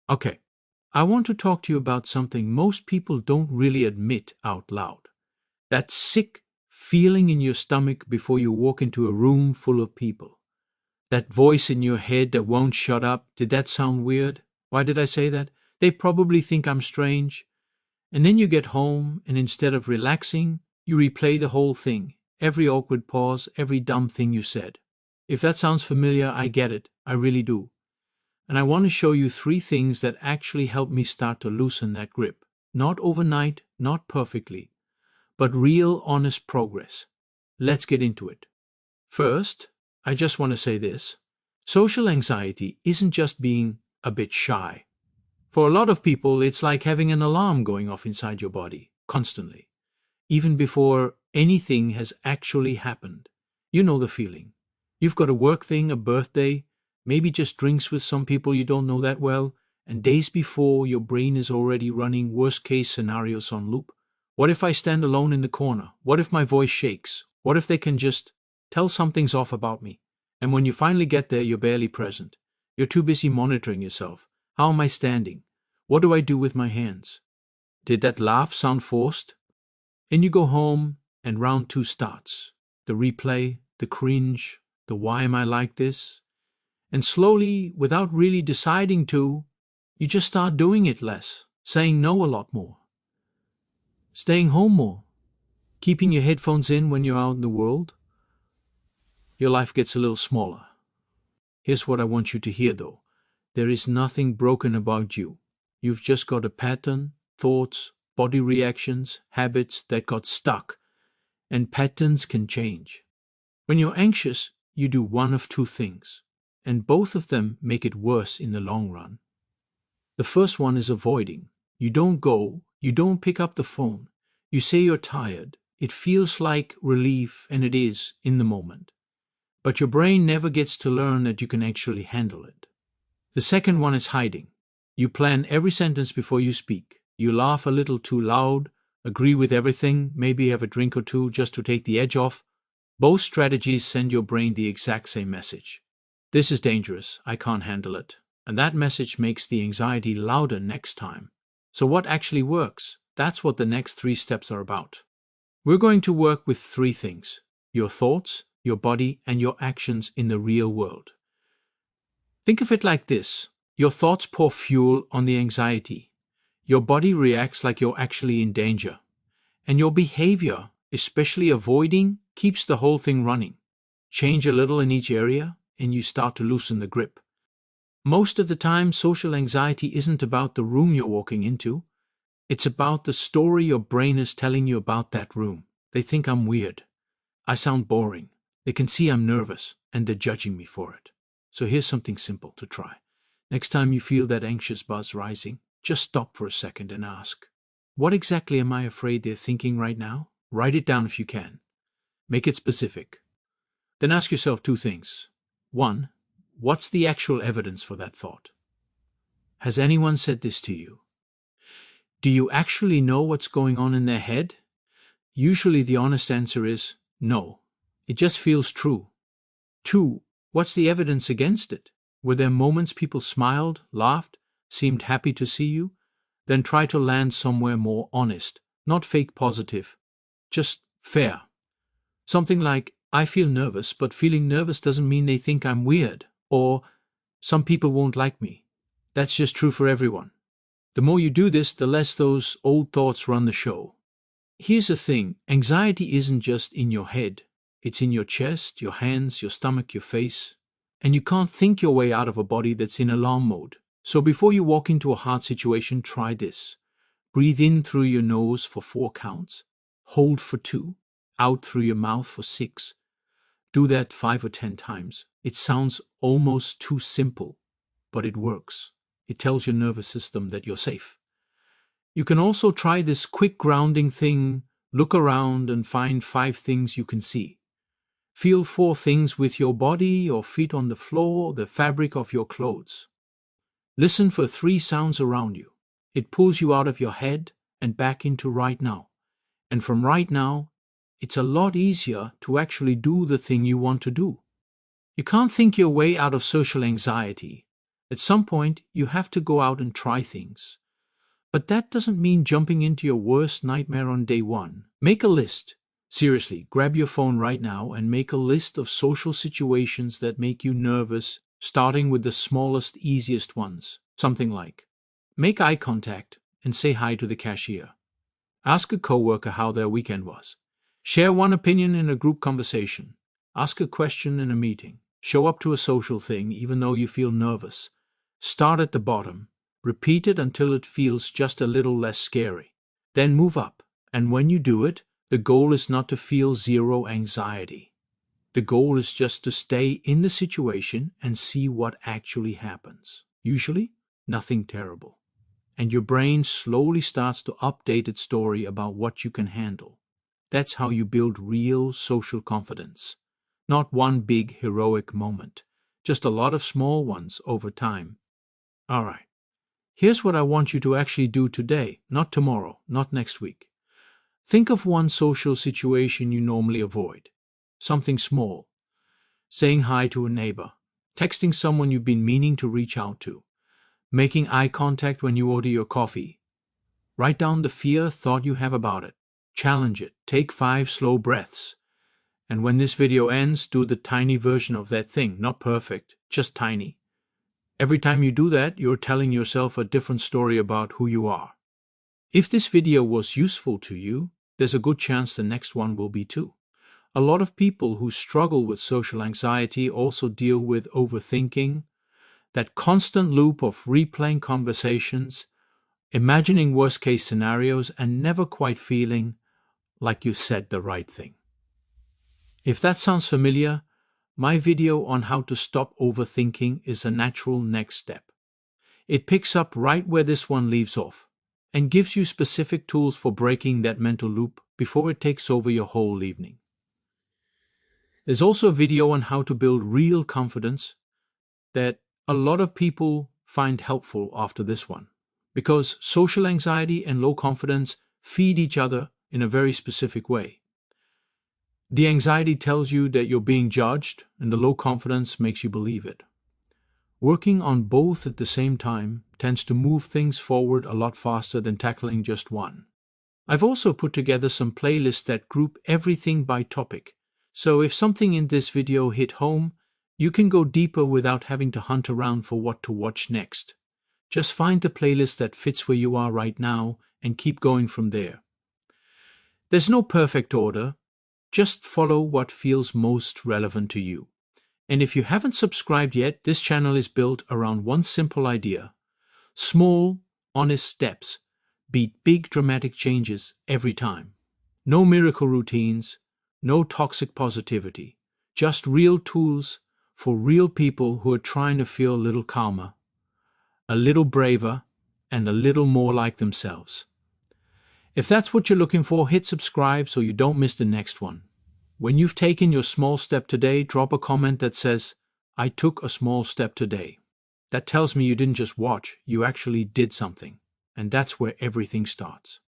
Okay, I want to talk to you about something most people don't really admit out loud. That sick feeling in your stomach before you walk into a room full of people. That voice in your head that won't shut up. Did that sound weird? Why did I say that? They probably think I'm strange. And then you get home, and instead of relaxing, you replay the whole thing, every awkward pause, every dumb thing you said. If that sounds familiar, I get it. I really do. And I want to show you three things that actually help me start to loosen that grip. Not overnight, not perfectly, but real, honest progress. Let's get into it. First, I just want to say this. Social anxiety isn't just being a bit shy. For a lot of people, it's like having an alarm going off inside your body, constantly, even before anything has actually happened. You know the feeling. You've got a work thing, a birthday, maybe just drinks with some people you don't know that well, and days before, your brain is already running worst-case scenarios on loop. What if I stand alone in the corner? What if my voice shakes? What if they can just tell something's off about me? And when you finally get there, you're barely present. You're too busy monitoring yourself. How am I standing? What do I do with my hands? Did that laugh sound forced? And you go home, and round two starts. The replay, the cringe, the why am I like this? And slowly, without really deciding to, you just start doing it less, saying no a lot more, staying home more, keeping your headphones in when you're out in the world. Your life gets a little smaller. Here's what I want you to hear though. There is nothing broken about you. You've just got a pattern, thoughts, body reactions, habits that got stuck, and patterns can change. When you're anxious, you do one of two things, and both of them make it worse in the long run. The first one is avoiding. You don't go, you don't pick up the phone. You say you're tired. It feels like relief, and it is in the moment. But your brain never gets to learn that you can actually handle it. The second one is hiding. You plan every sentence before you speak. You laugh a little too loud, agree with everything, maybe have a drink or two just to take the edge off. Both strategies send your brain the exact same message. This is dangerous. I can't handle it. And that message makes the anxiety louder next time. So what actually works? That's what the next three steps are about. We're going to work with three things: your thoughts, your body, and your actions in the real world. Think of it like this. Your thoughts pour fuel on the anxiety. Your body reacts like you're actually in danger. And your behavior, especially avoiding, keeps the whole thing running. Change a little in each area, and you start to loosen the grip. Most of the time, social anxiety isn't about the room you're walking into. It's about the story your brain is telling you about that room. They think I'm weird. I sound boring. They can see I'm nervous, and they're judging me for it. So here's something simple to try. Next time you feel that anxious buzz rising, just stop for a second and ask, what exactly am I afraid they're thinking right now? Write it down if you can. Make it specific. Then ask yourself two things. One, what's the actual evidence for that thought? Has anyone said this to you? Do you actually know what's going on in their head? Usually the honest answer is no. It just feels true. Two, what's the evidence against it? Were there moments people smiled, laughed, seemed happy to see you? Then try to land somewhere more honest, not fake positive, just fair. Something like, I feel nervous, but feeling nervous doesn't mean they think I'm weird, or some people won't like me. That's just true for everyone. The more you do this, the less those old thoughts run the show. Here's the thing, anxiety isn't just in your head. It's in your chest, your hands, your stomach, your face. And you can't think your way out of a body that's in alarm mode. So before you walk into a hard situation, try this. Breathe in through your nose for 4 counts. Hold for 2. Out through your mouth for 6. Do that 5 or 10 times. It sounds almost too simple, but it works. It tells your nervous system that you're safe. You can also try this quick grounding thing. Look around and find 5 things you can see. Feel 4 things with your body, your feet on the floor, the fabric of your clothes. Listen for 3 sounds around you. It pulls you out of your head and back into right now. And from right now, it's a lot easier to actually do the thing you want to do. You can't think your way out of social anxiety. At some point, you have to go out and try things. But that doesn't mean jumping into your worst nightmare on day one. Make a list. Seriously, grab your phone right now and make a list of social situations that make you nervous, starting with the smallest, easiest ones. Something like, make eye contact and say hi to the cashier. Ask a coworker how their weekend was. Share one opinion in a group conversation. Ask a question in a meeting. Show up to a social thing even though you feel nervous. Start at the bottom. Repeat it until it feels just a little less scary. Then move up. And when you do it, the goal is not to feel zero anxiety. The goal is just to stay in the situation and see what actually happens. Usually, nothing terrible. And your brain slowly starts to update its story about what you can handle. That's how you build real social confidence. Not one big heroic moment, just a lot of small ones over time. All right. Here's what I want you to actually do today, not tomorrow, not next week. Think of one social situation you normally avoid. Something small. Saying hi to a neighbor. Texting someone you've been meaning to reach out to. Making eye contact when you order your coffee. Write down the fear, thought you have about it. Challenge it. Take 5 slow breaths. And when this video ends, do the tiny version of that thing. Not perfect, just tiny. Every time you do that, you're telling yourself a different story about who you are. If this video was useful to you, there's a good chance the next one will be too. A lot of people who struggle with social anxiety also deal with overthinking, that constant loop of replaying conversations, imagining worst-case scenarios, and never quite feeling like you said the right thing. If that sounds familiar, my video on how to stop overthinking is a natural next step. It picks up right where this one leaves off and gives you specific tools for breaking that mental loop before it takes over your whole evening. There's also a video on how to build real confidence that a lot of people find helpful after this one, because social anxiety and low confidence feed each other in a very specific way. The anxiety tells you that you're being judged, and the low confidence makes you believe it. Working on both at the same time tends to move things forward a lot faster than tackling just one. I've also put together some playlists that group everything by topic, so if something in this video hit home, you can go deeper without having to hunt around for what to watch next. Just find the playlist that fits where you are right now and keep going from there. There's no perfect order. Just follow what feels most relevant to you. And if you haven't subscribed yet, this channel is built around one simple idea. Small, honest steps beat big dramatic changes every time. No miracle routines, no toxic positivity, just real tools for real people who are trying to feel a little calmer, a little braver, and a little more like themselves. If that's what you're looking for, hit subscribe so you don't miss the next one. When you've taken your small step today, drop a comment that says, "I took a small step today." That tells me you didn't just watch, you actually did something. And that's where everything starts.